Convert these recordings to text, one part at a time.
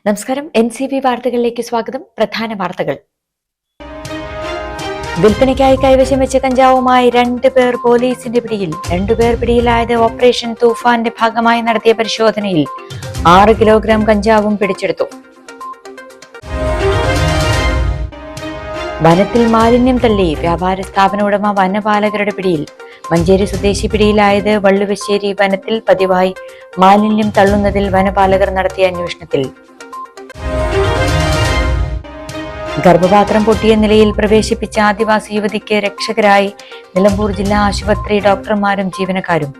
നമസ്കാരം. NCV വാർത്തകളിലേക്ക് സ്വാഗതം. പ്രധാന വാർത്തകൾ. വിൽപ്പനയ്ക്കായി കൈവശം വെച്ച കഞ്ചാവുമായി 2 പേർ പോലീസിന്റെ പിടിയിൽ. 2 പേർ പിടിയിലായത് ഓപ്പറേഷൻ തൂഫാന്റെ ഭാഗമായി നടത്തിയ പരിശോധനയിൽ 6 കിലോഗ്രാം കഞ്ചാവും പിടിച്ചെടുത്തു. വനത്തിൽ മാലിന്യം തള്ളി വ്യാപാര സ്ഥാപന ഉടമ വനപാലകരുടെ പിടിയിൽ. മഞ്ചേരി സ്വദേശി പിടിയിലായത് വള്ളുവശ്ശേരി വനത്തിൽ പതിവായി മാലിന്യം തള്ളുന്നതിൽ വനപാലകർ നടത്തിയ അന്വേഷണത്തിൽ. ഗർഭപാത്രം പൊട്ടിയ നിലയിൽ പ്രവേശിപ്പിച്ച ആദിവാസി യുവതിക്ക് രക്ഷകരായി നിലമ്പൂർ ജില്ലാ ആശുപത്രി ഡോക്ടർമാരും ജീവനക്കാരും.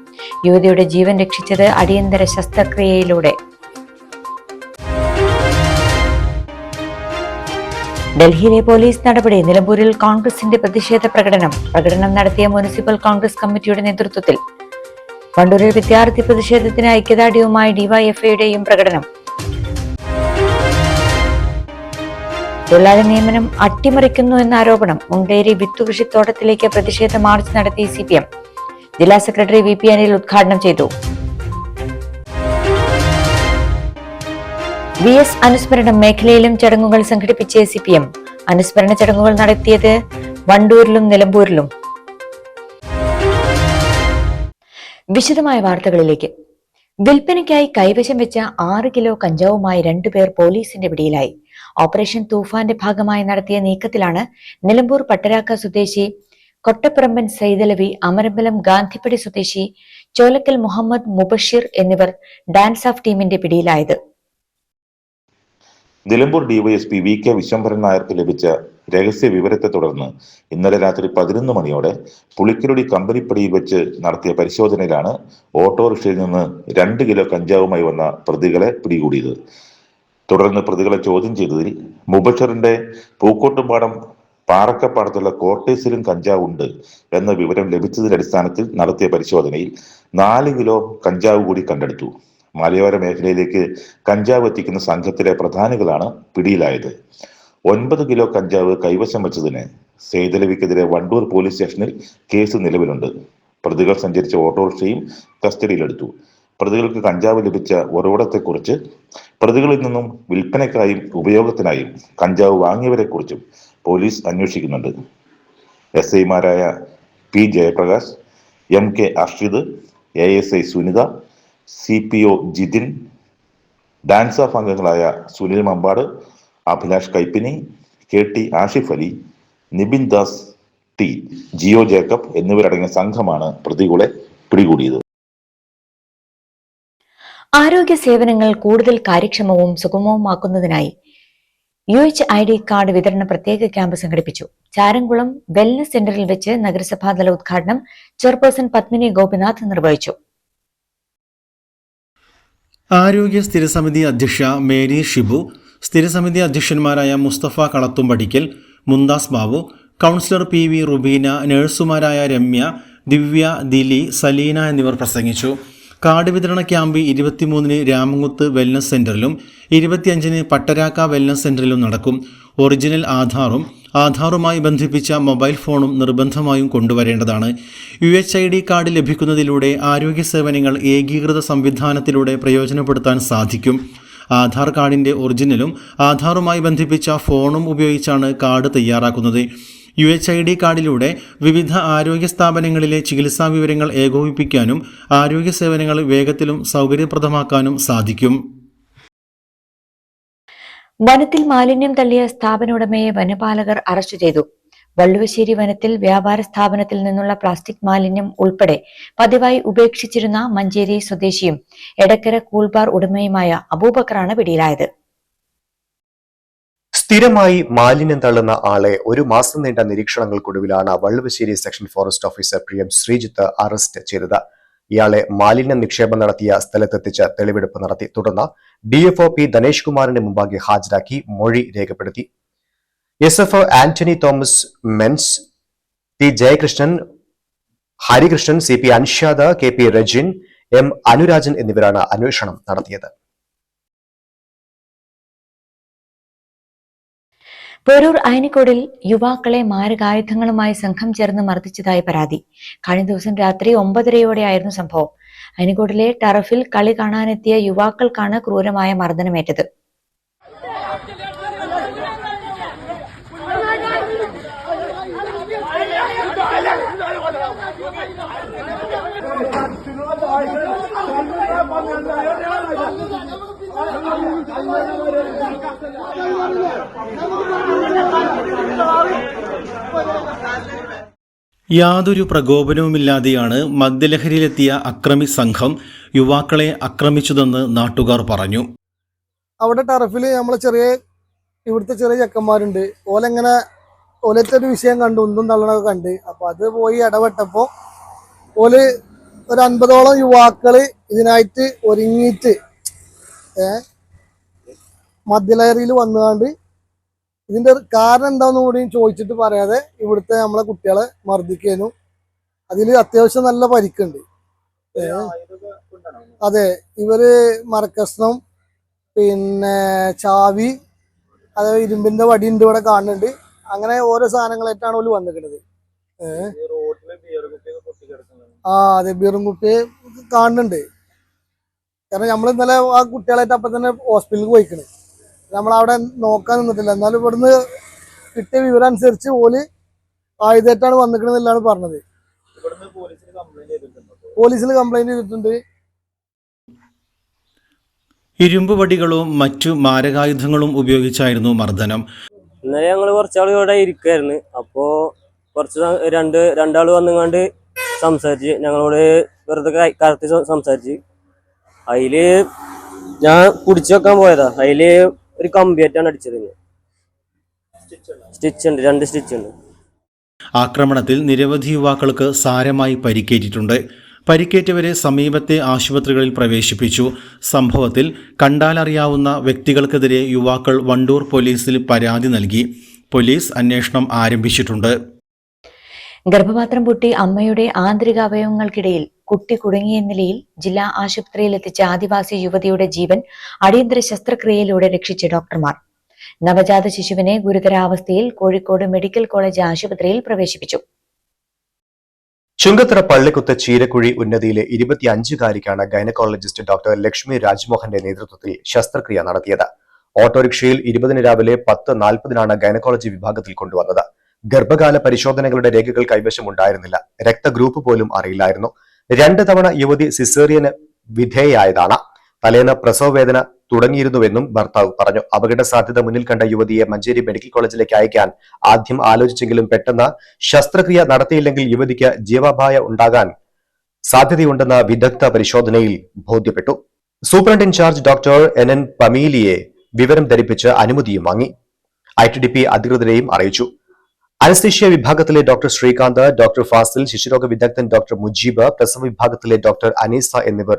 യുവതിയുടെ ജീവൻ രക്ഷിച്ചത് അടിയന്തര ശസ്ത്രക്രിയയിലൂടെ. ഡൽഹിയിലെ പോലീസ് നടപടി. നിലമ്പൂരിൽ കോൺഗ്രസിന്റെ പ്രതിഷേധ പ്രകടനം നടത്തിയ മുനിസിപ്പൽ കോൺഗ്രസ് കമ്മിറ്റിയുടെ നേതൃത്വത്തിൽ. വണ്ടൂരിൽ വിദ്യാർത്ഥി പ്രതിഷേധത്തിന് ഐക്യദാർഢ്യവുമായി ഡിവൈഎഫ്ഐയുടെയും പ്രകടനം. തൊഴിലാളി നിയമനം അട്ടിമറിക്കുന്നു എന്ന ആരോപണം. മുണ്ടേരി വിത്തുകൃഷിത്തോട്ടത്തിലേക്ക് പ്രതിഷേധ മാർച്ച് നടത്തി CPM. ജില്ലാ സെക്രട്ടറി VP അനിൽ ഉദ്ഘാടനം ചെയ്തു. VS അനുസ്മരണം. മേഖലയിലും ചടങ്ങുകൾ സംഘടിപ്പിച്ച് CPM. അനുസ്മരണ ചടങ്ങുകൾ നടത്തിയത് വണ്ടൂരിലും നിലമ്പൂരിലും. വിശദമായ വാർത്തകളിലേക്ക്. വിൽപ്പനയ്ക്കായി കൈവശം വെച്ച 6 കിലോ കഞ്ചാവുമായി 2 പേർ പോലീസിന്റെ പിടിയിലായി. ഓപ്പറേഷൻ തൂഫാന്റെ ഭാഗമായി നടത്തിയ നീക്കത്തിലാണ് നിലമ്പൂർ പട്ടരാക്ക സ്വദേശി കൊട്ടപ്പറമ്പൻ സൈദലവി, അമരമ്പലം ഗാന്ധിപ്പടി സ്വദേശി ചോലക്കൽ മുഹമ്മദ് മുബഷിർ എന്നിവർ ഡാൻസ് ഓഫ് ടീമിന്റെ പിടിയിലായത്. നിലമ്പൂർ DYSP VK വിശ്വംഭരൻ നായർക്ക് ലഭിച്ച രഹസ്യ വിവരത്തെ തുടർന്ന് ഇന്നലെ രാത്രി 11 മണിയോടെ പുളിക്കരുടി കമ്പനിപ്പടിയിൽ വെച്ച് നടത്തിയ പരിശോധനയിലാണ് ഓട്ടോറിക്ഷയിൽ നിന്ന് 2 കിലോ കഞ്ചാവുമായി വന്ന പ്രതികളെ പിടികൂടിയത്. തുടർന്ന് പ്രതികളെ ചോദ്യം ചെയ്തതിൽ മുബഷറിന്റെ പൂക്കോട്ടുംപാടം പാറക്കപ്പാടത്തുള്ള കോട്ടേസിലും കഞ്ചാവ് ഉണ്ട് എന്ന വിവരം ലഭിച്ചതിന്റെ അടിസ്ഥാനത്തിൽ നടത്തിയ പരിശോധനയിൽ 4 കിലോ കഞ്ചാവ് കൂടി കണ്ടെടുത്തു. മലയോര മേഖലയിലേക്ക് കഞ്ചാവ് എത്തിക്കുന്ന സംഘത്തിലെ പ്രധാനികളാണ് പിടിയിലായത്. 9 കിലോ കഞ്ചാവ് കൈവശം വെച്ചതിന് സൈദലവിക്കെതിരെ വണ്ടൂർ പോലീസ് സ്റ്റേഷനിൽ കേസ് നിലവിലുണ്ട്. പ്രതികൾ സഞ്ചരിച്ച ഓട്ടോറിക്ഷയും കസ്റ്റഡിയിലെടുത്തു. പ്രതികൾക്ക് കഞ്ചാവ് ലഭിച്ച ഉറവിടത്തെക്കുറിച്ച്, പ്രതികളിൽ നിന്നും വിൽപ്പനയ്ക്കായും ഉപയോഗത്തിനായും കഞ്ചാവ് വാങ്ങിയവരെ കുറിച്ചും പോലീസ് അന്വേഷിക്കുന്നുണ്ട്. SIമാരായ P Jayaprakash, MK Arshid, ASI Sunitha, CPO Jithin, DANSAF അംഗങ്ങളായ സുനിൽ മമ്പാട്, അഭിലാഷ് കൈപ്പിനി, KT ആഷിഫ് അലി, നിബിൻ ദാസ് T, ജിയോ ജേക്കബ് എന്നിവരടങ്ങിയ സംഘമാണ് പ്രതികളെ പിടികൂടിയത്. ആരോഗ്യ സേവനങ്ങൾ കൂടുതൽ കാര്യക്ഷമവും സുഗമവുമാക്കുന്നതിനായി UHID കാർഡ് വിതരണ പ്രത്യേക ക്യാമ്പ് സംഘടിപ്പിച്ചു. ചാരംകുളം വെൽനസ് സെന്ററിൽ വെച്ച് നഗരസഭാതല ഉദ്ഘാടനം ചെയർപേഴ്സൺ പത്മിനി ഗോപിനാഥ് നിർവഹിച്ചു. ആരോഗ്യ സ്ഥിരസമിതി അധ്യക്ഷ മേരി ഷിബു, സ്ഥിരസമിതി അധ്യക്ഷന്മാരായ മുസ്തഫ കളത്തുംപടിക്കൽ, മുന്താസ് ബാബു, കൗൺസിലർ PV റുബീന, നഴ്സുമാരായ രമ്യ, ദിവ്യ, ദിലി, സലീന എന്നിവർ പ്രസംഗിച്ചു. കാർഡ് വിതരണ ക്യാമ്പ് 23-ന് രാമങ്കുത്ത് വെൽനസ് സെന്ററിലും 25-ന് പട്ടരാക്ക വെൽനസ് സെന്ററിലും നടക്കും. ഒറിജിനൽ ആധാറുമായി ബന്ധിപ്പിച്ച മൊബൈൽ ഫോണും നിർബന്ധമായും കൊണ്ടുവരേണ്ടതാണ്. UHID കാർഡ് ലഭിക്കുന്നതിലൂടെ ആരോഗ്യ സേവനങ്ങൾ ഏകീകൃത സംവിധാനത്തിലൂടെ പ്രയോജനപ്പെടുത്താൻ സാധിക്കും. ആധാർ കാർഡിൻ്റെ ഒറിജിനലും ആധാറുമായി ബന്ധിപ്പിച്ച ഫോണും ഉപയോഗിച്ചാണ് കാർഡ് തയ്യാറാക്കുന്നത്. UHID കാർഡിലൂടെ വിവിധ ആരോഗ്യ സ്ഥാപനങ്ങളിലെ ചികിത്സാ വിവരങ്ങൾ ഏകോപിപ്പിക്കാനും ആരോഗ്യ സേവനങ്ങൾ വേഗത്തിലും സൗകര്യപ്രദമാക്കാനും സാധിക്കും. വനത്തിൽ മാലിന്യം തള്ളിയ സ്ഥാപന ഉടമയെ വനപാലകർ അറസ്റ്റ് ചെയ്തു. വള്ളുവശ്ശേരി വനത്തിൽ വ്യാപാര സ്ഥാപനത്തിൽ നിന്നുള്ള പ്ലാസ്റ്റിക് മാലിന്യം ഉൾപ്പെടെ പതിവായി ഉപേക്ഷിച്ചിരുന്ന മഞ്ചേരി സ്വദേശിയും എടക്കര കൂൾബാർ ഉടമയുമായ അബൂബക്കറാണ് പിടിയിലായത്. സ്ഥിരമായി മാലിന്യം തള്ളുന്ന ആളെ 1 മാസം നീണ്ട നിരീക്ഷണങ്ങൾക്കൊടുവിലാണ് Valluvassery section forest officer PM Sreejith arrest ചെയ്തത്. ഇയാളെ മാലിന്യ നിക്ഷേപം നടത്തിയ സ്ഥലത്തെത്തിച്ച് തെളിവെടുപ്പ് നടത്തി. തുടർന്ന് DFO P ധനേഷ് കുമാറിന്റെ മുമ്പാകെ ഹാജരാക്കി മൊഴി രേഖപ്പെടുത്തി. SFO ആന്റണി തോമസ്, മെൻസ് T Jayakrishnan, Harikrishnan, CP Anshad, KP Rajin, M Anurajan എന്നിവരാണ് അന്വേഷണം നടത്തിയത്. പേരൂർ അയനിക്കോടിൽ യുവാക്കളെ മാരകായുധങ്ങളുമായി സംഘം ചേർന്ന് മർദ്ദിച്ചതായി പരാതി. കഴിഞ്ഞ ദിവസം രാത്രി 9:30 സംഭവം. അയനിക്കോടിലെ ടറഫിൽ കളി കാണാനെത്തിയ യുവാക്കൾക്കാണ് ക്രൂരമായ മർദ്ദനമേറ്റത്. യാതൊരു പ്രകോപനവുമില്ലാതെയാണ് മദ്യലഹരിയിലെത്തിയ അക്രമി സംഘം യുവാക്കളെ ആക്രമിച്ചതെന്ന് നാട്ടുകാർ പറഞ്ഞു. അവിടെ ടർഫിൽ നമ്മളെ ഇവിടുത്തെ ചെറിയ ചെക്കന്മാരുണ്ട്. ഓലത്തൊരു വിഷയം കണ്ടു, ഒന്നും തള്ളണൊക്കെ കണ്ട്. അപ്പൊ അത് പോയി ഇടപെട്ടപ്പോ ഒരു 50ഓളം യുവാക്കള് ഇതിനായിട്ട് ഒരുങ്ങിയിട്ട് മദ്യലഹരിയിൽ വന്നുകൊണ്ട് ഇതിന്റെ കാരണം എന്താന്ന് കൂടി ചോദിച്ചിട്ട് പറയാതെ ഇവിടുത്തെ നമ്മളെ കുട്ടികളെ മർദ്ദിക്കാനും അതിൽ അത്യാവശ്യം നല്ല പരിക്കുണ്ട്. അതെ, ഇവര് മരക്കഷ്ണം, പിന്നെ ചാവി, അതായത് ഇരുമ്പിന്റെ വടിയുണ്ട് ഇവിടെ കാണുന്നുണ്ട്. അങ്ങനെ ഓരോ സാധനങ്ങളായിട്ടാണ് ഓല് വന്നിരിക്കുന്നത്. അതെ, ബീറും കുപ്പിയെ കാണുന്നുണ്ട്. കാരണം നമ്മൾ ഇന്നലെ ആ കുട്ടികളായിട്ട് അപ്പം തന്നെ ഹോസ്പിറ്റലിൽ പോയിക്കണ്. നമ്മളവിടെ നോക്കാൻ നിന്നിട്ടില്ല. എന്നാലും ഇവിടുന്ന് കിട്ടിയ വിവരം അനുസരിച്ച് ഓല് ആയുധമായിട്ടാണ് വന്നിക്കണെന്നില്ലാണ് പറഞ്ഞത്. പോലീസിൽ കംപ്ലൈന്റ് ചെയ്തിട്ടുണ്ട്. ഇരുമ്പ് വടികളും മറ്റു മാരകായുധങ്ങളും ഉപയോഗിച്ചായിരുന്നു മർദ്ദനം. ഇന്നലെ ഞങ്ങൾ കുറച്ചാൾ ഇവിടെ ഇരിക്കായിരുന്നു. അപ്പോൾ രണ്ടാൾ വന്നുകൊണ്ട് സംസാരിച്ച് ഞങ്ങളോട് വെറുതെ കറക്റ്റ് സംസാരിച്ച്. അതിൽ ഞാൻ പിടിച്ചു വെക്കാൻ പോയതാ. അതിൽ ഒരു കമ്പിയായിട്ടാണ് അടിച്ചത്. സ്റ്റിച്ച് ഉണ്ട്, 2 സ്റ്റിച്ച് ഉണ്ട്. ആക്രമണത്തിൽ നിരവധി യുവാക്കൾക്ക് സാരമായി പരിക്കേറ്റിട്ടുണ്ട്. പരിക്കേറ്റവരെ സമീപത്തെ ആശുപത്രികളിൽ പ്രവേശിപ്പിച്ചു. സംഭവത്തിൽ കണ്ടാലറിയാവുന്ന വ്യക്തികൾക്കെതിരെ യുവാക്കൾ വണ്ടൂർ പോലീസിൽ പരാതി നൽകി. പോലീസ് അന്വേഷണം ആരംഭിച്ചിട്ടുണ്ട്. ഗർഭപാത്രം പൊട്ടി അമ്മയുടെ ആന്തരികാവയവങ്ങൾക്കിടയിൽ കുട്ടി കുടുങ്ങിയ നിലയിൽ ജില്ലാ ആശുപത്രിയിൽ എത്തിച്ച ആദിവാസി യുവതിയുടെ ജീവൻ അടിയന്തര ശസ്ത്രക്രിയയിലൂടെ രക്ഷിച്ച ഡോക്ടർമാർ. നവജാത ശിശുവിനെ ഗുരുതരാവസ്ഥയിൽ കോഴിക്കോട് മെഡിക്കൽ കോളേജ് ആശുപത്രിയിൽ പ്രവേശിപ്പിച്ചു. ചുങ്കത്തറ പള്ളിക്കുത്ത് ചീരക്കുഴി ഉന്നതിയിലെ 25-കാരിക്കാണ് ഗൈനക്കോളജിസ്റ്റ് ഡോക്ടർ ലക്ഷ്മി രാജ്മോഹന്റെ നേതൃത്വത്തിൽ ശസ്ത്രക്രിയ നടത്തിയത്. ഓട്ടോറിക്ഷയിൽ 20-ന് രാവിലെ 10:40-നാണ് ഗൈനക്കോളജി വിഭാഗത്തിൽ കൊണ്ടുവന്നത്. ഗർഭകാല പരിശോധനകളുടെ രേഖകൾ കൈവശമുണ്ടായിരുന്നില്ല. രക്തഗ്രൂപ്പ് പോലും അറിയില്ലായിരുന്നു. 2 തവണ യുവതി സിസേറിയന് വിധേയയായതാണ്. തലേന്ന് പ്രസവവേദന തുടങ്ങിയിരുന്നുവെന്നും ഭർത്താവ് പറഞ്ഞു. അപകട സാധ്യത മുന്നിൽ കണ്ട യുവതിയെ മഞ്ചേരി മെഡിക്കൽ കോളേജിലേക്ക് അയക്കാൻ ആദ്യം ആലോചിച്ചെങ്കിലും പെട്ടെന്ന് ശസ്ത്രക്രിയ നടത്തിയില്ലെങ്കിൽ യുവതിക്ക് ജീവാപായം ഉണ്ടാകാൻ സാധ്യതയുണ്ടെന്ന വിദഗ്ധ പരിശോധനയിൽ ബോധ്യപ്പെട്ടു. സൂപ്രണ്ട് ഇൻചാർജ് ഡോക്ടർ NN പമീലിയെ വിവരം ധരിപ്പിച്ച് അനുമതിയും വാങ്ങി. ITDP അധികൃതരെയും അറിയിച്ചു. അനസ്തീഷ്യ വിഭാഗത്തിലെ ഡോക്ടർ ശ്രീകാന്ത്, ഡോക്ടർ ഫാസിൽ, ശിശുരോഗ വിദഗ്ധൻ ഡോക്ടർ മുജീബ്, പ്രസവ വിഭാഗത്തിലെ ഡോക്ടർ അനീസ എന്നിവർ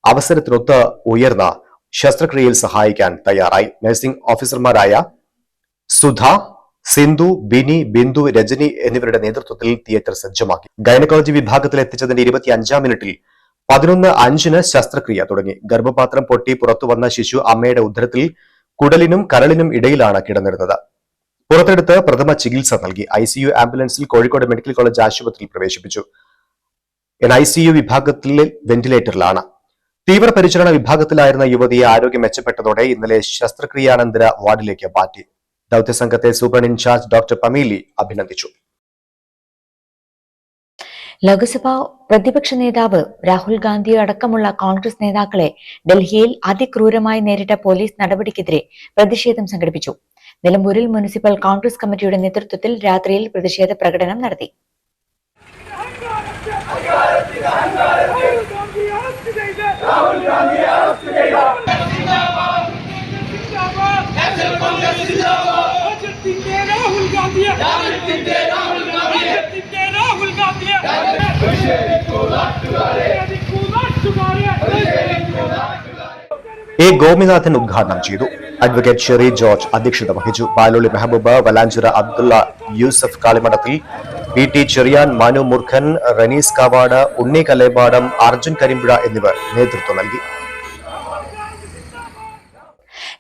അവസരത്തിനൊത്ത് ഉയർന്ന ശസ്ത്രക്രിയയിൽ സഹായിക്കാൻ തയ്യാറായി. നഴ്സിംഗ് ഓഫീസർമാരായ സുധ, സിന്ധു, ബിനി, ബിന്ദു, രജനി എന്നിവരുടെ നേതൃത്വത്തിൽ തിയേറ്റർ സജ്ജമാക്കി. ഗൈനക്കോളജി വിഭാഗത്തിൽ എത്തിച്ചതിന്റെ 25-ാം മിനിറ്റിൽ 11:05-ന് ശസ്ത്രക്രിയ തുടങ്ങി. ഗർഭപാത്രം പൊട്ടി പുറത്തുവന്ന ശിശു അമ്മയുടെ ഉദരത്തിൽ കുടലിനും കരളിനും ഇടയിലാണ് കിടന്നിരുന്നത്. പുറത്തെടുത്ത് പ്രഥമ ചികിത്സ നൽകി. ICU ആംബുലൻസിൽ കോഴിക്കോട് മെഡിക്കൽ കോളേജ് ആശുപത്രിയിൽ പ്രവേശിപ്പിച്ചു. ICU വിഭാഗത്തിലെ വെന്റിലേറ്ററിലാണ്. തീവ്രപരിചരണ വിഭാഗത്തിലായിരുന്ന യുവതിയെ ആരോഗ്യം മെച്ചപ്പെട്ടതോടെ ഇന്നലെ ശസ്ത്രക്രിയാനന്തര വാർഡിലേക്ക് മാറ്റി. ദൌത്യസംഘത്തെ സൂപ്രണ്ട് ഇൻചാർജ് ഡോക്ടർ പമീലി അഭിനന്ദിച്ചു. ലോക്സഭാ പ്രതിപക്ഷ നേതാവ് രാഹുൽ ഗാന്ധി അടക്കമുള്ള കോൺഗ്രസ് നേതാക്കളെ ഡൽഹിയിൽ അതിക്രൂരമായി നേരിട്ട പോലീസ് നടപടിക്കെതിരെ പ്രതിഷേധം സംഘടിപ്പിച്ചു. നിലമ്പൂരിൽ മുനിസിപ്പൽ കോൺഗ്രസ് കമ്മിറ്റിയുടെ നേതൃത്വത്തിൽ രാത്രിയിൽ പ്രതിഷേധ പ്രകടനം നടത്തി. A. ഗോപിനാഥൻ ഉദ്ഘാടനം ചെയ്തു. അഡ്വക്കേറ്റ് ഷെറി ജോർജ് അധ്യക്ഷത വഹിച്ചു. പാലോളി മെഹബൂബ്, വലാഞ്ചിറ അബ്ദുള്ള, യൂസഫ് കാളിമഠത്തിൽ, PT ചെറിയാൻ, മനു മൂർഖൻ, റനീസ് കാവാട്, ഉണ്ണി കലേപാടം, അർജുൻ കരിമ്പുഴ എന്നിവർ നേതൃത്വം നൽകി.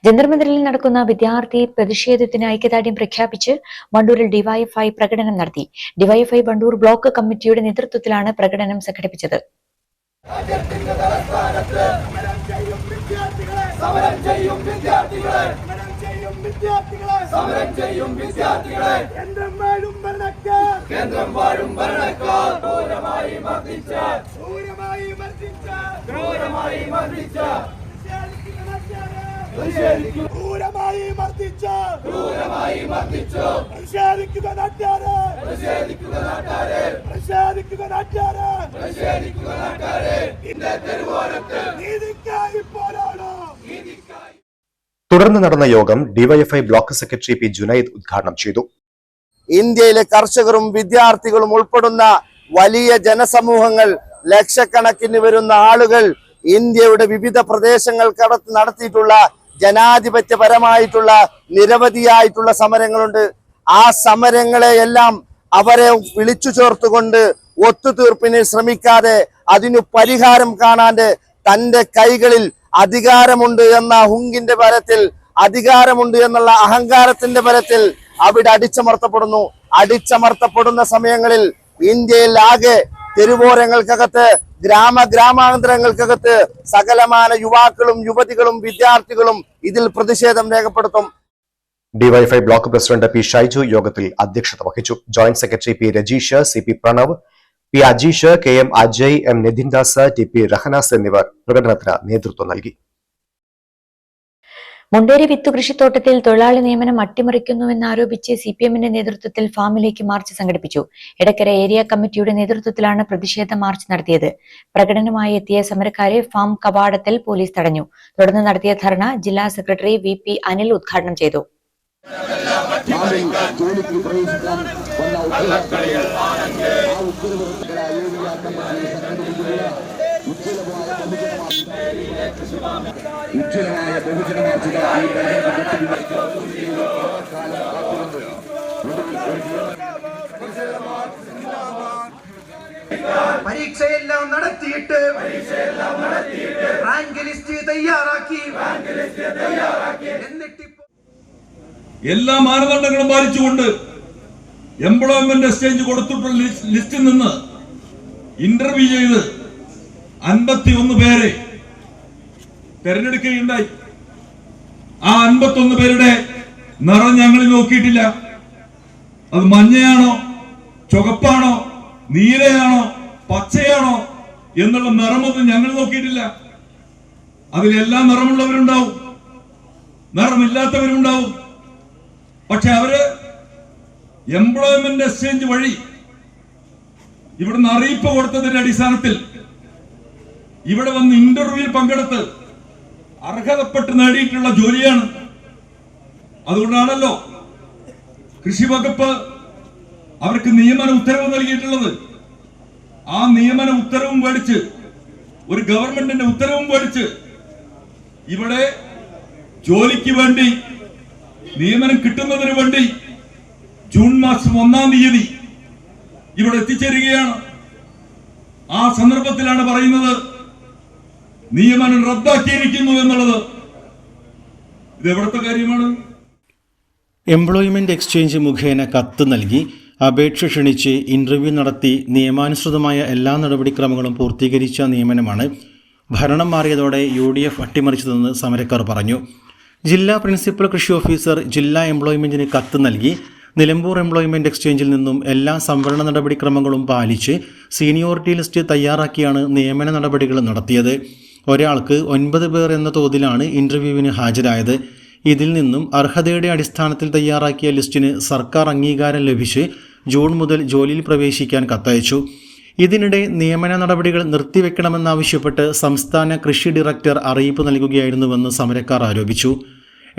ജന്തർമന്ദിറിൽ നടക്കുന്ന വിദ്യാർത്ഥി പ്രതിഷേധത്തിന് ഐക്യദാർഢ്യം പ്രഖ്യാപിച്ച് വണ്ടൂരിൽ ഡിവൈഎഫ്ഐ പ്രകടനം നടത്തി. ഡിവൈഎഫ്ഐ വണ്ടൂർ ബ്ലോക്ക് കമ്മിറ്റിയുടെ നേതൃത്വത്തിലാണ് പ്രകടനം സംഘടിപ്പിച്ചത്. ക്രൂരമായി മർദ്ദിച്ചു പ്രതിഷേധിക്കുക നാട്ടുകാരെ നീതിക്കായി പോരാടണം. തുടർന്ന് നടന്ന യോഗം DYFI block secretary P Junaid ഉദ്ഘാടനം ചെയ്തു. ഇന്ത്യയിലെ കർഷകരും വിദ്യാർത്ഥികളും ഉൾപ്പെടുന്ന വലിയ ജനസമൂഹങ്ങൾ, ലക്ഷക്കണക്കിന് വരുന്ന ആളുകൾ ഇന്ത്യയുടെ വിവിധ പ്രദേശങ്ങൾക്കകത്ത് നടത്തിയിട്ടുള്ള ജനാധിപത്യപരമായിട്ടുള്ള നിരവധിയായിട്ടുള്ള സമരങ്ങളുണ്ട്. ആ സമരങ്ങളെയെല്ലാം അവരെ വിളിച്ചു ചേർത്തുകൊണ്ട് ഒത്തുതീർപ്പിന് ശ്രമിക്കാതെ, അതിനു പരിഹാരം കാണാതെ തന്റെ കൈകളിൽ അധികാരമുണ്ട് എന്ന ഹുങ്കിന്റെ ബലത്തിൽ, അധികാരമുണ്ട് എന്നുള്ള അഹങ്കാരത്തിന്റെ ബലത്തിൽ അവിടെ അടിച്ചമർത്തപ്പെടുന്ന സമയങ്ങളിൽ ഇന്ത്യയിൽ ആകെ തെരുവോരങ്ങൾക്കകത്ത്, ഗ്രാമാന്തരങ്ങൾക്കകത്ത് സകലമാന യുവാക്കളും യുവതികളും വിദ്യാർത്ഥികളും ഇതിൽ പ്രതിഷേധം രേഖപ്പെടുത്തും. DYFI block president P Shaiju യോഗത്തിൽ അധ്യക്ഷത വഹിച്ചു. Joint secretary P Rajeesh, C P Pranav, P Ajeesh, K M Ajay, M Nithindas, T P Rahanas എന്നിവർ പ്രകടനത്തിന് നേതൃത്വം നൽകി. മുണ്ടേരി വിത്തുകൃഷിത്തോട്ടത്തിൽ തൊഴിലാളി നിയമനം അട്ടിമറിക്കുന്നുവെന്നാരോപിച്ച് സിപിഎമ്മിന്റെ നേതൃത്വത്തിൽ ഫാമിലേക്ക് മാർച്ച് സംഘടിപ്പിച്ചു. എടക്കര ഏരിയ കമ്മിറ്റിയുടെ നേതൃത്വത്തിലാണ് പ്രതിഷേധ മാർച്ച് നടത്തിയത്. പ്രകടനമായി എത്തിയ സമരക്കാരെ ഫാം കവാടത്തിൽ പോലീസ് തടഞ്ഞു. തുടർന്ന് നടത്തിയ ധർണ ജില്ലാ സെക്രട്ടറി വി പി അനിൽ ഉദ്ഘാടനം ചെയ്തു. പരീക്ഷയെല്ലാം നടത്തിയിട്ട് റാങ്ക് ലിസ്റ്റ് തയ്യാറാക്കി എന്നിട്ടിപ്പോ എല്ലാ മാനദണ്ഡങ്ങളും പാലിച്ചുകൊണ്ട് എംപ്ലോയ്മെന്റ് എക്സ്ചേഞ്ച് കൊടുത്തിട്ടുള്ള ലിസ്റ്റിൽ നിന്ന് ഇന്റർവ്യൂ ചെയ്ത് 51 പേരെ തെരഞ്ഞെടുക്കുകയുണ്ടായി. ആ 51 പേരുടെ നിറം ഞങ്ങൾ നോക്കിയിട്ടില്ല. അത് മഞ്ഞയാണോ, ചുവപ്പാണോ, നീലയാണോ, പച്ചയാണോ എന്നുള്ള നിറമൊന്നും ഞങ്ങൾ നോക്കിയിട്ടില്ല. അതിലെല്ലാം നിറമുള്ളവരുണ്ടാവും, നിറമില്ലാത്തവരുണ്ടാവും. പക്ഷെ അവര് എംപ്ലോയ്മെന്റ് എക്സ്ചേഞ്ച് വഴി ഇവിടുന്ന് അറിയിപ്പ് കൊടുത്തതിന്റെ അടിസ്ഥാനത്തിൽ ഇവിടെ വന്ന് ഇന്റർവ്യൂവിൽ പങ്കെടുത്ത് അർഹതപ്പെട്ട് നേടിയിട്ടുള്ള ജോലിയാണ്. അതുകൊണ്ടാണല്ലോ കൃഷി വകുപ്പ് അവർക്ക് നിയമന ഉത്തരവ് നൽകിയിട്ടുള്ളത്. ആ നിയമന ഉത്തരവും മേടിച്ച്, ഒരു ഗവൺമെന്റിന്റെ ഉത്തരവും മേടിച്ച് ഇവിടെ ജോലിക്ക് വേണ്ടി, നിയമനം കിട്ടുന്നതിന് വേണ്ടി ജൂൺ മാസം 1-ാം തീയതി ഇവിടെ എത്തിച്ചേരുകയാണ്. ആ സന്ദർഭത്തിലാണ് പറയുന്നത് നിയമനം റദ്ദാക്കിയിരിക്കുന്നു എന്നുള്ളത്. ഇത് എവിടുത്തെ കാര്യമാണ്? എംപ്ലോയ്മെന്റ് എക്സ്ചേഞ്ച് മുഖേന കത്ത് നൽകി അപേക്ഷ ക്ഷണിച്ച് ഇന്റർവ്യൂ നടത്തി നിയമാനുസൃതമായ എല്ലാ നടപടിക്രമങ്ങളും പൂർത്തീകരിച്ച നിയമനമാണ് ഭരണം മാറിയതോടെ UDF അട്ടിമറിച്ചതെന്ന് സമരക്കാർ പറഞ്ഞു. ജില്ലാ പ്രിൻസിപ്പൽ കൃഷി ഓഫീസർ ജില്ലാ എംപ്ലോയ്മെന്റിന് കത്ത് നൽകി നിലമ്പൂർ എംപ്ലോയ്മെന്റ് എക്സ്ചേഞ്ചിൽ നിന്നും എല്ലാ സംവരണ നടപടിക്രമങ്ങളും പാലിച്ച് സീനിയോറിറ്റി ലിസ്റ്റ് തയ്യാറാക്കിയാണ് നിയമന നടപടികൾ നടത്തിയത്. ഒരാൾക്ക് 9 പേർ എന്ന തോതിലാണ് ഇന്റർവ്യൂവിന് ഹാജരായത്. ഇതിൽ നിന്നും അർഹതയുടെ അടിസ്ഥാനത്തിൽ തയ്യാറാക്കിയ ലിസ്റ്റിന് സർക്കാർ അംഗീകാരം ലഭിച്ച് ജൂൺ മുതൽ ജോലിയിൽ പ്രവേശിക്കാൻ കത്തയച്ചു. ഇതിനിടെ നിയമന നടപടികൾ നിർത്തിവെക്കണമെന്നാവശ്യപ്പെട്ട് സംസ്ഥാന കൃഷി ഡയറക്ടർ അറിയിപ്പ് നൽകുകയായിരുന്നുവെന്ന് സമരക്കാർ ആരോപിച്ചു.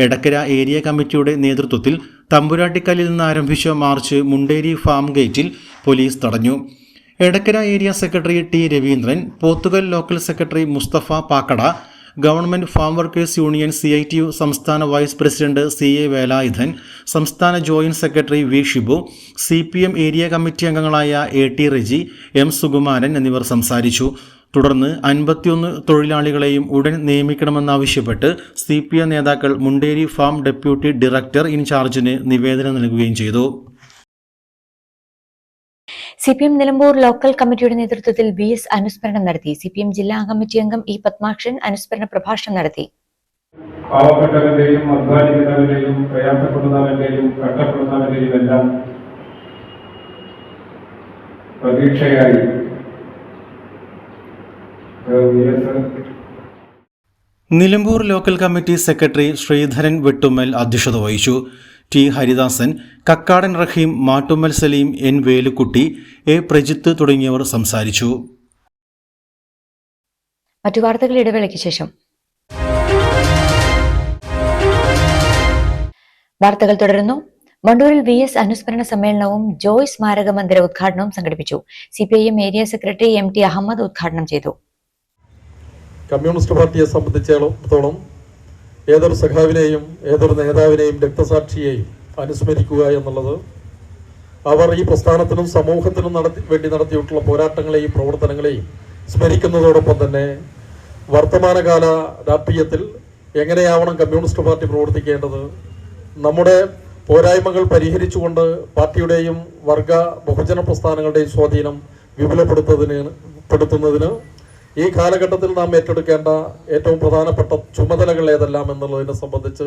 എടക്കര ഏരിയ കമ്മിറ്റിയുടെ നേതൃത്വത്തിൽ തമ്പുരാട്ടിക്കല്ലിൽ നിന്ന് ആരംഭിച്ച മാർച്ച് മുണ്ടേരി ഫാം ഗേറ്റിൽ പോലീസ് തടഞ്ഞു. Edakkara area secretary T Raveendran, Pothukal local secretary Mustafa Pakkada, government farm workers union CITU സംസ്ഥാന വൈസ് പ്രസിഡന്റ് CA വേലായുധൻ, സംസ്ഥാന joint secretary V Shibu, CPM area committee അംഗങ്ങളായ AT റെജി, M സുകുമാരൻ എന്നിവർ സംസാരിച്ചു. തുടർന്ന് 51 തൊഴിലാളികളെയും ഉടൻ നിയമിക്കണമെന്നാവശ്യപ്പെട്ട് CPM നേതാക്കൾ മുണ്ടേരി ഫാം ഡെപ്യൂട്ടി ഡയറക്ടർ ഇൻചാർജിന് നിവേദനം നൽകുകയും ചെയ്തു. CPM നിലമ്പൂർ ലോക്കൽ കമ്മിറ്റിയുടെ നേതൃത്വത്തിൽ VS അനുസ്മരണം നടത്തി. CPM ജില്ലാ കമ്മിറ്റി അംഗം E പത്മാക്ഷൻ അനുസ്മരണ പ്രഭാഷണം നടത്തി. പാവപ്പെട്ടവന്റെയും അധ്വാനിക്കുന്നവന്റെയും പ്രയാസപ്പെടുന്നവന്റെയും കഷ്ടപ്പെടുന്നവന്റെയും എല്ലാം പ്രതീക്ഷയായി Nilambur local committee secretary Sreedharan Vettummal അധ്യക്ഷത വഹിച്ചു. T Haridasan, Kakkadan Raheem, Mattummal Saleem, N Velukutty, A Prajith തുടങ്ങിയവർ സംസാരിച്ചു. മറ്റു വാർത്തകൾ ഇടവേളയ്ക്ക് ശേഷം. വാർത്തകൾ തുടരുന്നു. വണ്ടൂരിൽ VS അനുസ്മരണ സമ്മേളനവും ജോയ് സ്മാരക മന്ദിര ഉദ്ഘാടനവും സംഘടിപ്പിച്ചു. CPIM area secretary MT Ahammed ഉദ്ഘാടനം ചെയ്തു. കമ്മ്യൂണിസ്റ്റ് പാർട്ടിയെ സംബന്ധിച്ചിടത്തോളം ഏതൊരു സഖാവിനെയും ഏതൊരു നേതാവിനെയും രക്തസാക്ഷിയെയും അനുസ്മരിക്കുക എന്നുള്ളത് അവർ ഈ പ്രസ്ഥാനത്തിനും സമൂഹത്തിനും വേണ്ടി നടത്തിയിട്ടുള്ള പോരാട്ടങ്ങളെയും പ്രവർത്തനങ്ങളെയും സ്മരിക്കുന്നതോടൊപ്പം തന്നെ വർത്തമാനകാല രാഷ്ട്രീയത്തിൽ എങ്ങനെയാവണം കമ്മ്യൂണിസ്റ്റ് പാർട്ടി പ്രവർത്തിക്കേണ്ടത്, നമ്മുടെ പോരായ്മകൾ പരിഹരിച്ചുകൊണ്ട് പാർട്ടിയുടെയും വർഗ ബഹുജന പ്രസ്ഥാനങ്ങളുടെയും സ്വാധീനം വിപുലപ്പെടുത്തുന്നതിന് ഈ കാലഘട്ടത്തിൽ നാം ഏറ്റെടുക്കേണ്ട ഏറ്റവും പ്രധാനപ്പെട്ട ചുമതലകൾ ഏതെല്ലാം എന്നുള്ളതിനെ സംബന്ധിച്ച്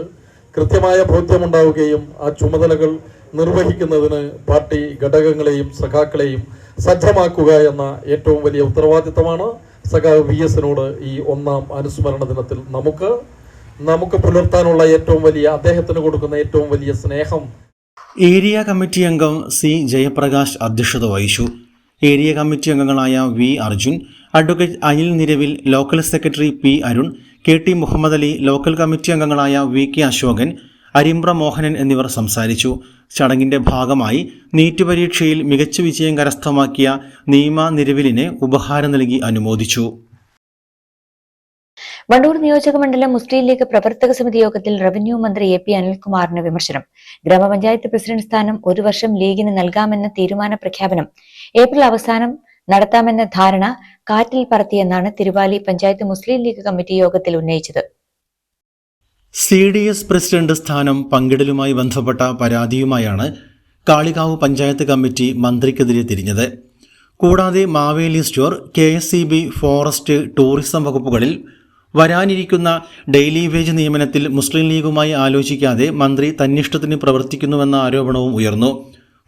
കൃത്യമായ ബോധ്യമുണ്ടാവുകയും ആ ചുമതലകൾ നിർവഹിക്കുന്നതിന് പാർട്ടി ഘടകങ്ങളെയും സഖാക്കളെയും സജ്ജമാക്കുക എന്ന ഏറ്റവും വലിയ ഉത്തരവാദിത്തമാണ് സഖാവ് VSനോട് ഈ 1ാം അനുസ്മരണ ദിനത്തിൽ നമുക്ക് പുലർത്താനുള്ള ഏറ്റവും വലിയ, അദ്ദേഹത്തിന് കൊടുക്കുന്ന ഏറ്റവും വലിയ സ്നേഹം. ഏരിയ കമ്മിറ്റി അംഗം C ജയപ്രകാശ് അധ്യക്ഷത വഹിച്ചു. ഏരിയ കമ്മിറ്റി അംഗങ്ങളായ V Arjun, advocate Anil Niravil, local secretary P Arun, KT Muhammad Ali, local committee അംഗങ്ങളായ VK അശോകൻ, അരിമ്പ്ര മോഹനൻ എന്നിവർ സംസാരിച്ചു. ചടങ്ങിന്റെ ഭാഗമായി നീറ്റ് പരീക്ഷയിൽ മികച്ച വിജയം കരസ്ഥമാക്കിയ നീമ നിരവിലിനെ ഉപഹാരം നൽകി അനുമോദിച്ചു. വണ്ടൂർ നിയോജകമണ്ഡലം മുസ്ലിം ലീഗ് പ്രവർത്തക സമിതി യോഗത്തിൽ റവന്യൂ മന്ത്രി AP അനിൽകുമാറിന് വിമർശനം. ഗ്രാമപഞ്ചായത്ത് പ്രസിഡന്റ് സ്ഥാനം 1 വർഷം ലീഗിന് നൽകാമെന്ന തീരുമാന പ്രഖ്യാപനം ഏപ്രിൽ അവസാനം നടത്താമെന്ന ധാരണ കാറ്റിൽ പറത്തിയെന്നാണ് തിരുവാലി പഞ്ചായത്ത് മുസ്ലിം ലീഗ് കമ്മിറ്റി യോഗത്തിൽ ഉന്നയിച്ചത്. CDS പ്രസിഡന്റ് സ്ഥാനം പങ്കിടലുമായി ബന്ധപ്പെട്ട പരാതിയുമായാണ് കാളികാവ് പഞ്ചായത്ത് കമ്മിറ്റി മന്ത്രിക്കെതിരെ തിരിഞ്ഞത്. കൂടാതെ Maveli store, KSCB, forest, tourism വകുപ്പുകളിൽ വരാനിരിക്കുന്ന ഡെയിലി വേജ് നിയമനത്തിൽ മുസ്ലിം ലീഗുമായി ആലോചിക്കാതെ മന്ത്രി തന്നിഷ്ടത്തിന് പ്രവർത്തിക്കുന്നുവെന്ന ആരോപണവും ഉയർന്നു.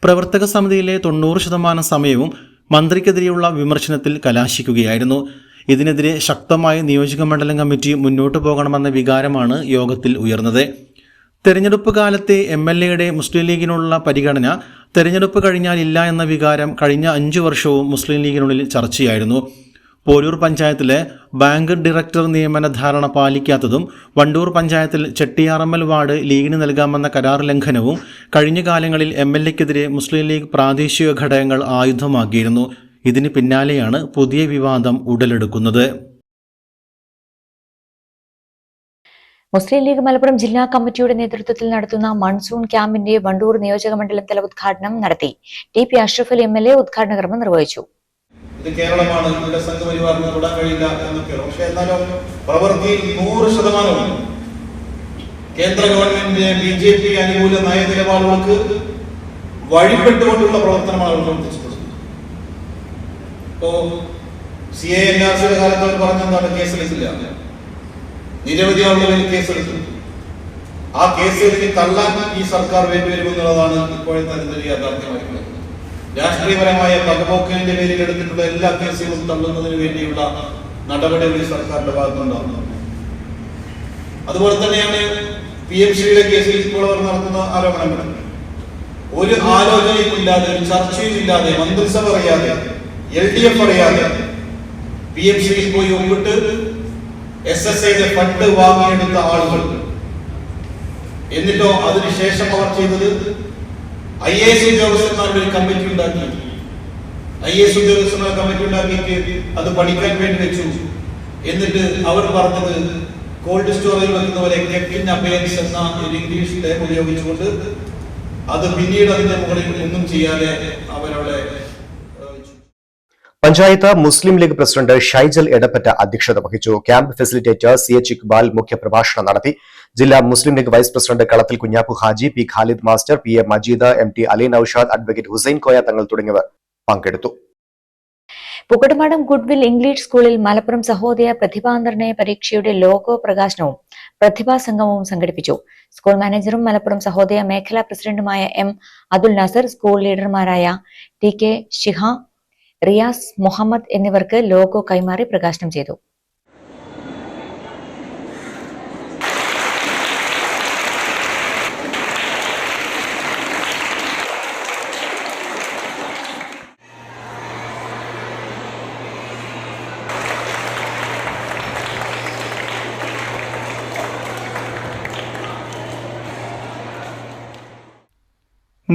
പ്രവർത്തക സമിതിയിലെ 90% സമയവും മന്ത്രിക്കെതിരെയുള്ള വിമർശനത്തിൽ കലാശിക്കുകയായിരുന്നു. ഇതിനെതിരെ ശക്തമായ നിയോജകമണ്ഡലം കമ്മിറ്റി മുന്നോട്ടു പോകണമെന്ന വികാരമാണ് യോഗത്തിൽ ഉയർന്നത്. തെരഞ്ഞെടുപ്പ് കാലത്തെ MLAയുടെ മുസ്ലിം ലീഗിനുള്ള പരിഗണന തെരഞ്ഞെടുപ്പ് കഴിഞ്ഞാൽ ഇല്ല എന്ന വികാരം കഴിഞ്ഞ 5 വർഷവും മുസ്ലിം ലീഗിനുള്ളിൽ ചർച്ചയായിരുന്നു. പോരൂർ പഞ്ചായത്തിലെ ബാങ്ക് ഡയറക്ടർ നിയമന ധാരണ പാലിക്കാത്തതും വണ്ടൂർ പഞ്ചായത്തിൽ ചെട്ടിയാറമ്മൽ വാർഡ് ലീഗിന് നൽകാമെന്ന കരാർ ലംഘനവും കഴിഞ്ഞ കാലങ്ങളിൽ MLAക്കെതിരെ മുസ്ലിം ലീഗ് പ്രാദേശിക ഘടകങ്ങൾ ആയുധമാക്കിയിരുന്നു. ഇതിന് പിന്നാലെയാണ് പുതിയ വിവാദം ഉടലെടുക്കുന്നത്. മുസ്ലിം ലീഗ് മലപ്പുറം ജില്ലാ കമ്മിറ്റിയുടെ നേതൃത്വത്തിൽ നടത്തുന്ന മൺസൂൺ ക്യാമ്പിന്റെ വണ്ടൂർ നിയോജകമണ്ഡലം തല ഉദ്ഘാടനം നടത്തി. TP അഷ്റഫ് അലി MLA ഉദ്ഘാടന കർമ്മം നിർവഹിച്ചു. ഇത് കേരളമാണ്, ഇവിടെ സംഘപരിവാറിന് തൊടാൻ കഴിയില്ല എന്നൊക്കെയാണ്. പക്ഷെ എന്നാലും പ്രവൃത്തി 100% കേന്ദ്ര ഗവൺമെന്റിന്റെ BJP അനുകൂല നയനിലപാടുകൾക്ക് വഴിപ്പെട്ടുകൊണ്ടുള്ള പ്രവർത്തനമാണ് അവർ പ്രവർത്തിച്ചത്. ഇപ്പോ CA NRCയുടെ കാലത്ത് അവർ പറഞ്ഞെന്താണ്, കേസെടുക്കില്ല. നിരവധി ആളുകളിൽ കേസെടുത്തു. ആ കേസുകളിൽ തള്ളാൻ ഈ സർക്കാർ വേണ്ടിവരുമെന്നുള്ളതാണ് ഇപ്പോഴത്തെ അതിന്റെ യാഥാർത്ഥ്യമായിട്ടുള്ളത്. രാഷ്ട്രീയപരമായ പകപോക്കിന്റെ പേരിൽ എടുത്തിട്ടുള്ള എല്ലാ കേസുകളും തള്ളുന്നതിന് വേണ്ടിയുള്ള നടപടികൾ ഈ സർക്കാരിന്റെ ഭാഗത്തുണ്ടാകുന്നു. അതുപോലെ തന്നെയാണ് PMCയുടെ കേസിൽ ഇപ്പോൾ അവർ നടത്തുന്ന ആരോപണങ്ങൾ. ഒരു ആലോചനയും ഇല്ലാതെ, ഒരു ചർച്ചയും ഇല്ലാതെ, മന്ത്രിസഭ അറിയാതെ, LDF അറിയാതെ PMCയിൽ പോയി ഒപ്പിട്ട് SSAയുടെ ഫണ്ട് വാങ്ങിയെടുത്ത ആളുകൾ. എന്നിട്ടോ അതിനുശേഷം അവർ ചെയ്തത് IAS ഉദ്യോഗസ്ഥന്മാരുടെ ഒരു കമ്മിറ്റി ഉണ്ടാക്കി. IAS ഉദ്യോഗസ്ഥന്മാരുടെ കമ്മിറ്റി ഉണ്ടാക്കിയിട്ട് അത് പഠിക്കാൻ വേണ്ടി വെച്ചു. എന്നിട്ട് അവർ പറഞ്ഞത് കോൾഡ് സ്റ്റോറേജിൽ വെക്കുന്ന പോലെ കെപ്റ്റിൻ അബേൻസ് എന്ന ഒരു ഇംഗ്ലീഷ് ടേം ഉപയോഗിച്ചുകൊണ്ട് അത് പിന്നീട് അതിന്റെ മുകളിൽ ഒന്നും ചെയ്യാതെ അവരവിടെ. പഞ്ചായത്ത് മുസ്ലിം ലീഗ് പ്രസിഡന്റ് ഷൈജൽ എടപ്പറ്റ അധ്യക്ഷത വഹിച്ചു. ക്യാമ്പ് ഫെസിലിറ്റേറ്റർ CH ഇക്ബാൽ മുഖ്യപ്രഭാഷണം നടത്തി. ജില്ലാ മുസ്ലിം league vice president Kalathil Kunhappu Haji, P Khalid master, PM Majeed, MT Ali Noushad, advocate Hussain Koya Thangal തുടങ്ങിയവർ പങ്കെടുത്തു. പുകടുമാടം ഗുഡ്വിൽ ഇംഗ്ലീഷ് സ്കൂളിൽ മലപ്പുറം സഹോദയ പ്രതിഭാനിർണയ പരീക്ഷയുടെ ലോഗോ പ്രകാശനവും പ്രതിഭാ സംഗമവും സംഘടിപ്പിച്ചു. സ്കൂൾ മാനേജറും മലപ്പുറം സഹോദയ മേഖലാ പ്രസിഡന്റുമായ M അതുൽ നാസർ, സ്കൂൾ ലീഡർമാരായ TK ഷിഹ, റിയാസ് മുഹമ്മദ് എന്നിവർക്ക് ലോഗോ കൈമാറി പ്രകാശനം ചെയ്തു.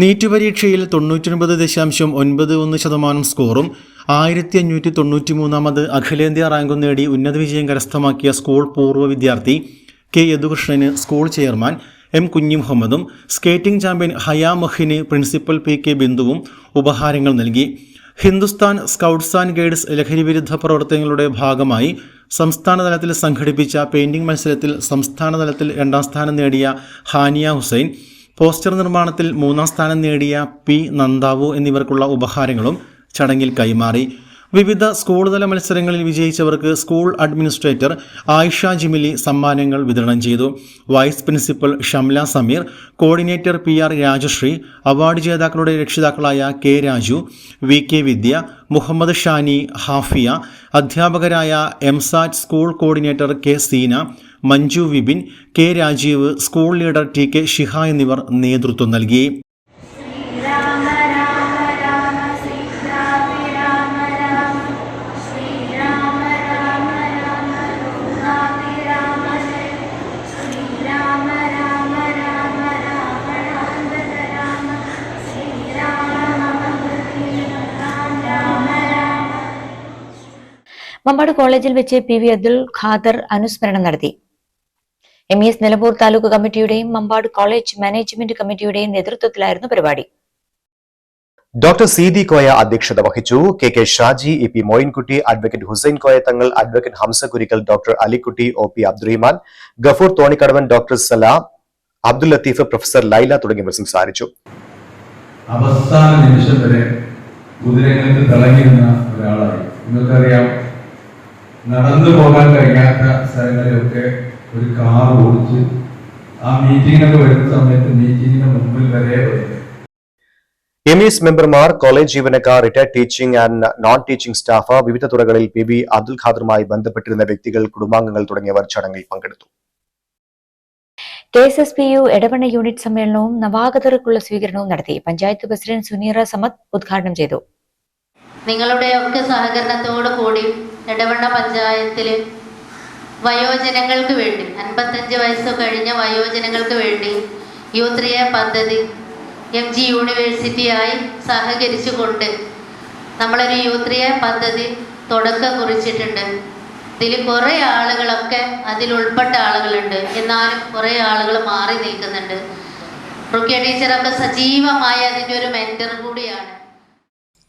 നീറ്റ് പരീക്ഷയിൽ 99.91% സ്കോറും 1593 അഖിലേന്ത്യാ റാങ്കും നേടി ഉന്നത വിജയം കരസ്ഥമാക്കിയ സ്കൂൾ പൂർവ്വ വിദ്യാർത്ഥി കെ യദുകൃഷ്ണന് സ്കൂൾ ചെയർമാൻ എം കുഞ്ഞിമുഹമ്മദും സ്കേറ്റിംഗ് ചാമ്പ്യൻ ഹയാ മൊഹിന് പ്രിൻസിപ്പൽ പി കെ ബിന്ദുവും ഉപഹാരങ്ങൾ നൽകി. ഹിന്ദുസ്ഥാൻ സ്കൗട്ട്സ് ആൻഡ് ഗൈഡ്സ് ലഹരിവിരുദ്ധ പ്രവർത്തനങ്ങളുടെ ഭാഗമായി സംസ്ഥാനതലത്തിൽ സംഘടിപ്പിച്ച പെയിന്റിംഗ് മത്സരത്തിൽ സംസ്ഥാനതലത്തിൽ 2ാം സ്ഥാനം നേടിയ ഹാനിയ ഹുസൈൻ, പോസ്റ്റർ നിർമ്മാണത്തിൽ 3ാം സ്ഥാനം നേടിയ പി നന്ദാവു എന്നിവർക്കുള്ള ഉപഹാരങ്ങളും ചടങ്ങിൽ കൈമാറി. വിവിധ സ്കൂൾ തല മത്സരങ്ങളിൽ വിജയിച്ചവർക്ക് സ്കൂൾ അഡ്മിനിസ്ട്രേറ്റർ ആയിഷ ജിമിലി സമ്മാനങ്ങൾ വിതരണം ചെയ്തു. Vice principal Shamla Sameer, coordinator PR Rajasree, award ജേതാക്കളുടെ രക്ഷിതാക്കളായ K Raju, V K Vidya, Muhammad Shani, Hafiya, അധ്യാപകരായ എംസാറ്റ് school coordinator K Seena, Manju Vipin, K Rajeev, school leader T K Shiha എന്നിവർ നേതൃത്വം നൽകി. മമ്പാട് കോളേജിൽ വെച്ച് PV അബ്ദുൽ ഖാദർ അനുസ്മരണം നടത്തി. MES നിലമ്പൂർ താലൂക്ക് കമ്മിറ്റിയുടെയും മമ്പാട് കോളേജ് മാനേജ്മെന്റ് കമ്മിറ്റിയുടെയും നേതൃത്വത്തിലായിരുന്നു പരിപാടി. ഡോക്ടർ CD കോയ അധ്യക്ഷത വഹിച്ചു. KK Shaji, EP Moyinkutty, advocate Hussain Koya Thangal, advocate Hamza Kurikkal, doctor Alikutty, OP Abdurahiman, Gafoor Thonikkadavan, doctor Salam, Abdul Latheef, professor Laila തുടങ്ങിയവർ സംസാരിച്ചു. അവസാന നിമിഷം വരെ കുതിരങ്ങൾക്ക് തിളങ്ങിയിരുന്ന ഒരാളായി. നിങ്ങൾക്കറിയാം, നടന്നു പോകാൻ കഴിയാത്ത സ്ഥലങ്ങളിലൊക്കെ ഒരു കാർ ഓടിച്ച് ആ മീറ്റിങ്ങിനൊക്കെ വരുന്ന സമയത്ത് മീറ്റിങ്ങിന് മുമ്പിൽ വരെ വരുന്നത്. MES മെമ്പർമാർ, കോളേജ് ജീവനക്കാർ, retired teaching and non teaching staff, വിവിധ തുറകളിൽ PV അബ്ദുൽ ഖാദറുമായി ബന്ധപ്പെട്ടിരുന്ന വ്യക്തികൾ, കുടുംബാംഗങ്ങൾ തുടങ്ങിയവർ ചടങ്ങിൽ പങ്കെടുത്തു. KSSPU എടവണ്ണ യൂണിറ്റ് സമ്മേളനവും നവാഗതർക്കുള്ള സ്വീകരണവും നടത്തി. പഞ്ചായത്ത് പ്രസിഡന്റ് സുനീറ സമദ് ഉദ്ഘാടനം ചെയ്തു. നിങ്ങളുടെയൊക്കെ സഹകരണത്തോടു കൂടി എടവണ്ണ പഞ്ചായത്തിൽ വയോജനങ്ങൾക്ക് വേണ്ടി 55 വയസ്സ് കഴിഞ്ഞ വയോജനങ്ങൾക്ക് വേണ്ടി യൂത്രിയ പദ്ധതി MG യൂണിവേഴ്സിറ്റിയായി സഹകരിച്ചുകൊണ്ട് നമ്മളൊരു യൂത്രിയ പദ്ധതി തുടക്കം കുറിച്ചിട്ടുണ്ട്. ഇതിൽ കുറേ ആളുകളൊക്കെ അതിൽ ഉൾപ്പെട്ട ആളുകളുണ്ട്, എന്നാലും കുറേ ആളുകൾ മാറി നിൽക്കുന്നുണ്ട്. റുക്കിയ ടീച്ചറൊക്കെ സജീവമായ അതിൻ്റെ ഒരു മെന്റർ കൂടിയാണ്.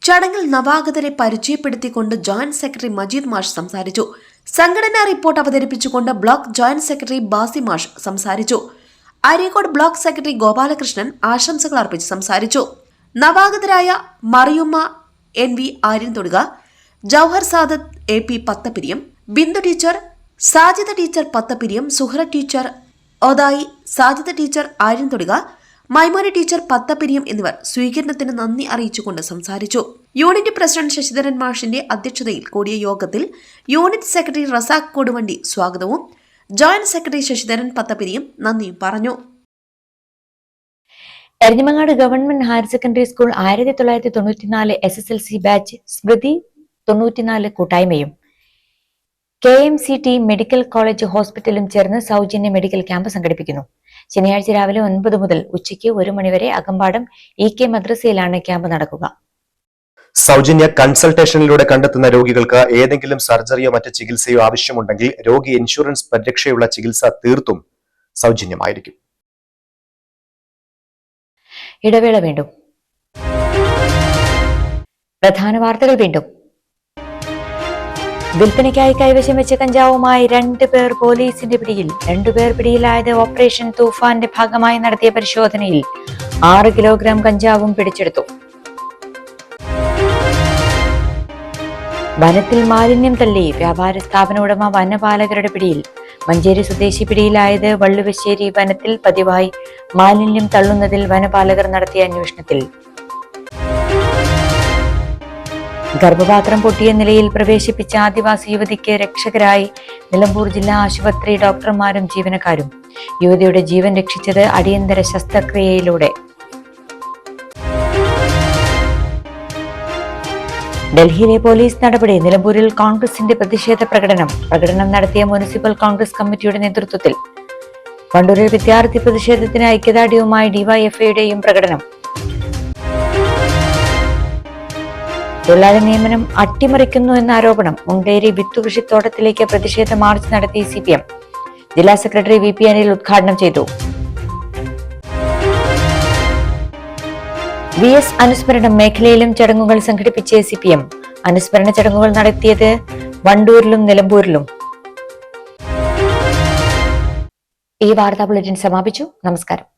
ചടങ്ങിൽ നവാഗതരെ പരിചയപ്പെടുത്തിക്കൊണ്ട് ജോയിന്റ് സെക്രട്ടറി മജീദ് മാഷ് സംസാരിച്ചു. സംഘടനാ റിപ്പോർട്ട് അവതരിപ്പിച്ചുകൊണ്ട് ബ്ലോക്ക് ജോയിന്റ് സെക്രട്ടറി ബാസി മാഷ് സംസാരിച്ചു. അരീക്കോട് ബ്ലോക്ക് സെക്രട്ടറി ഗോപാലകൃഷ്ണൻ ആശംസകൾ അർപ്പിച്ച് സംസാരിച്ചു. നവാഗതരായ Mariyumma NV Aryan Thoduka, Jouhar Sadath AP Pathappiriyam, Bindu teacher, Sajida teacher Pathappiriyam, Suhara teacher Othayi, Sajida teacher Aryan Thoduka, Maimona teacher Pathappiriyam എന്നിവർ സ്വീകരണത്തിന് നന്ദി അറിയിച്ചുകൊണ്ട് സംസാരിച്ചു. യൂണിറ്റ് പ്രസിഡന്റ് ശശിധരൻ മാഷിന്റെ അധ്യക്ഷതയിൽ കൂടിയ യോഗത്തിൽ യൂണിറ്റ് സെക്രട്ടറി റസാഖ് കൊടുവണ്ടി സ്വാഗതവും ജോയിന്റ് സെക്രട്ടറി ശശിധരൻ പത്തപ്പിരിയും നന്ദിയും പറഞ്ഞു. Eranhimangad government higher secondary school 1994 SSLC batch Smrithi 94 കൂട്ടായ്മയും KMCT മെഡിക്കൽ കോളേജ് ഹോസ്പിറ്റലും ചേർന്ന് സൗജന്യ മെഡിക്കൽ ക്യാമ്പ് സംഘടിപ്പിക്കുന്നു. ശനിയാഴ്ച രാവിലെ 9 മുതൽ ഉച്ചയ്ക്ക് 1 മണിവരെ അകമ്പാടം EK മദ്രസയിലാണ് ക്യാമ്പ് നടക്കുക. സൗജന്യ കൺസൾട്ടേഷനിലൂടെ കണ്ടെത്തുന്ന രോഗികൾക്ക് ഏതെങ്കിലും സർജറിയോ മറ്റ് ചികിത്സയോ ആവശ്യമുണ്ടെങ്കിൽ രോഗി ഇൻഷുറൻസ് പരിരക്ഷയുള്ള ചികിത്സ തീർത്തും സൗജന്യമായിരിക്കും. ഇടവേള വീണ്ടും. പ്രധാന വാർത്തകൾ വീണ്ടും. വിൽപ്പനയ്ക്കായി കൈവശം വെച്ച കഞ്ചാവുമായി 2 പേർ പോലീസിന്റെ പിടിയിൽ. 2 പേർ പിടിയിലായത് ഓപ്പറേഷൻ തൂഫാന്റെ ഭാഗമായി നടത്തിയ പരിശോധനയിൽ 6 കിലോഗ്രാം കഞ്ചാവും പിടിച്ചെടുത്തു. വനത്തിൽ മാലിന്യം തള്ളി വ്യാപാര സ്ഥാപന ഉടമ വനപാലകരുടെ പിടിയിൽ. മഞ്ചേരി സ്വദേശി പിടിയിലായത് വള്ളുവശ്ശേരി വനത്തിൽ പതിവായി മാലിന്യം തള്ളുന്നതിൽ വനപാലകർ നടത്തിയ അന്വേഷണത്തിൽ. ഗർഭപാത്രം പൊട്ടിയ നിലയിൽ പ്രവേശിപ്പിച്ച ആദിവാസി യുവതിക്ക് രക്ഷകരായി നിലമ്പൂർ ജില്ലാ ആശുപത്രി ഡോക്ടർമാരും ജീവനക്കാരും. യുവതിയുടെ ജീവൻ രക്ഷിച്ചത് അടിയന്തര ശസ്ത്രക്രിയയിലൂടെ. ഡൽഹിയിലെ പോലീസ് നടപടി. നിലമ്പൂരിൽ കോൺഗ്രസിന്റെ പ്രതിഷേധ പ്രകടനം നടത്തിയ മുനിസിപ്പൽ കോൺഗ്രസ് കമ്മിറ്റിയുടെ നേതൃത്വത്തിൽ. വണ്ടൂരിൽ വിദ്യാർത്ഥി പ്രതിഷേധത്തിന് ഐക്യദാർഢ്യവുമായി DYFIയുടെയും പ്രകടനം. തൊഴിലാളി നിയമനം അട്ടിമറിക്കുന്നു എന്ന ആരോപണം. മുണ്ടേരി വിത്തുകൃഷിത്തോട്ടത്തിലേക്ക് പ്രതിഷേധ മാർച്ച് നടത്തി CPM. ജില്ലാ സെക്രട്ടറി VP അനിൽ ഉദ്ഘാടനം ചെയ്തു. VS അനുസ്മരണം മേഖലയിലും ചടങ്ങുകൾ സംഘടിപ്പിച്ച് CPM. അനുസ്മരണ ചടങ്ങുകൾ നടത്തിയത് വണ്ടൂരിലും നിലമ്പൂരിലും. ഈ വാർത്താ ബുള്ളറ്റിൻ സമാപിച്ചു. നമസ്കാരം.